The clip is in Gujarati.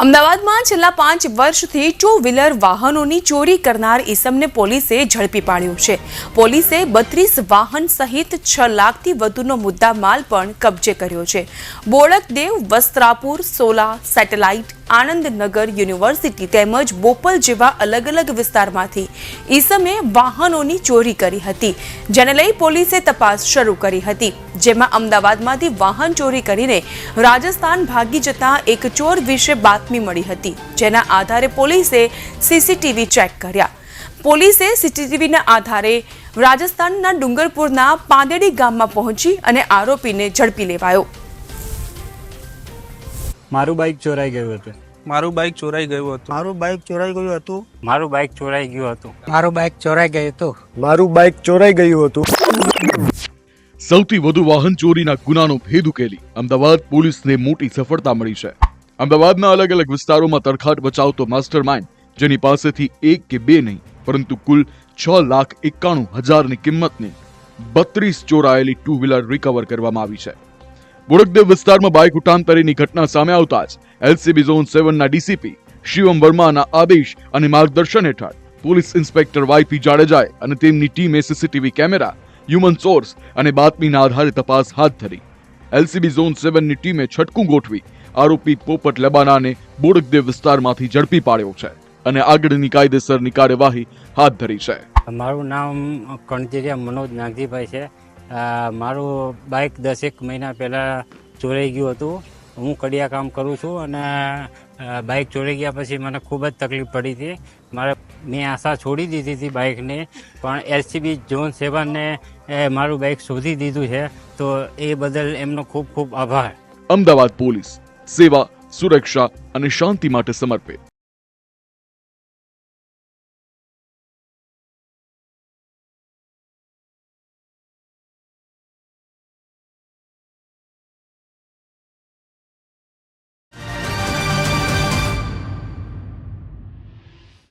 અમદાવાદમાં છેલ્લા 5 વર્ષથી ટુ વ્હીલર વાહનોની ચોરી કરનાર ઈસમને પોલીસે ઝડપી પાડ્યો છે. પોલીસે 32 વાહન સહિત 6 લાખથી વધુનો મુદ્દા માલ પણ કબજે કર્યો છે. બોડકદેવ, વસ્ત્રાપુર, સોલા, સેટેલાઇટ, આનંદનગર યુનિવર્સિટી તેમજ બોપલ જેવા અલગ અલગ વિસ્તારમાંથી ઈસમે વાહનોની ચોરી કરી હતી, જેને લઈ પોલીસે તપાસ શરૂ કરી હતી. જેમાં અમદાવાદમાંથી વાહન ચોરી કરીને રાજસ્થાન ભાગી જતા એક ચોર વિશે બાતમી મળી હતી, જેના આધારે પોલીસે સીસીટીવી ચેક કર્યા. પોલીસે સીસીટીવીના આધારે રાજસ્થાનના ડુંગરપુરના પાંદેડી ગામમાં પહોંચી અને આરોપીને ઝડપી લેવાયો. મારું બાઇક ચોરાઈ ગયું હતું. મારું બાઇક ચોરાઈ ગયું હતું. મારું બાઇક ચોરાઈ ગયું હતું. મારું બાઇક ચોરાઈ ગયું હતું. મારું બાઇક ચોરાઈ ગયું હતું. મારું બાઇક ચોરાઈ ગયું હતું. સૌથી વધુ વાહન ચોરીના ગુનાનો ભેદ ઉકેલી અમદાવાદ પોલીસને મોટી સફળતા મળી છે. અમદાવાદના અલગ અલગ વિસ્તારોમાં તરખાટ બચાવતો માસ્ટર માઇન્ડ, જેની પાસેથી 1 કે 2 નહીં પરંતુ કુલ 6,91,000ની કિંમતની 32 ચોરાયેલી ટુ વ્હીલર રિકવર કરવામાં આવી છે. બોડકદેવ વિસ્તારમાં બાઇક ઉટાંતરીની ઘટના સામે આવતા જ એલસીબી ઝોન 7ના ડીસીપી શિવમ વર્માના આદેશ અને માર્ગદર્શન હેઠળ પોલીસ ઇન્સ્પેક્ટર વાયપી જાડેજાએ અને તેમની ટીમે સીસીટીવી કેમેરા, હ્યુમન સોર્સ અને બાતમીના આધારે તપાસ હાથ ધરી. એલસીબી ઝોન 7ની ટીમે છટકું ગોઠવી આરોપી પોપટ લબાનાને બોડકદેવ વિસ્તારમાંથી ઝડપી પાડ્યો છે અને આગળની કાયદેસરની કાર્યવાહી હાથ ધરી છે. મારું નામ કણજીરિયા મનોજ નાગજીભાઈ છે. મારું બાઇક 10 મહિના પહેલાં ચોરાઈ ગયું હતું. હું કડિયા કામ કરું છું અને બાઇક ચોરાઈ ગયા પછી મને ખૂબ જ તકલીફ પડી હતી. મેં આશા છોડી દીધી હતી બાઇકને, પણ એલસીબી ઝોન 7ને મારું બાઇક શોધી દીધું છે, તો એ બદલ એમનો ખૂબ ખૂબ આભાર. અમદાવાદ પોલીસ સેવા, સુરક્ષા અને શાંતિ માટે સમર્પિત.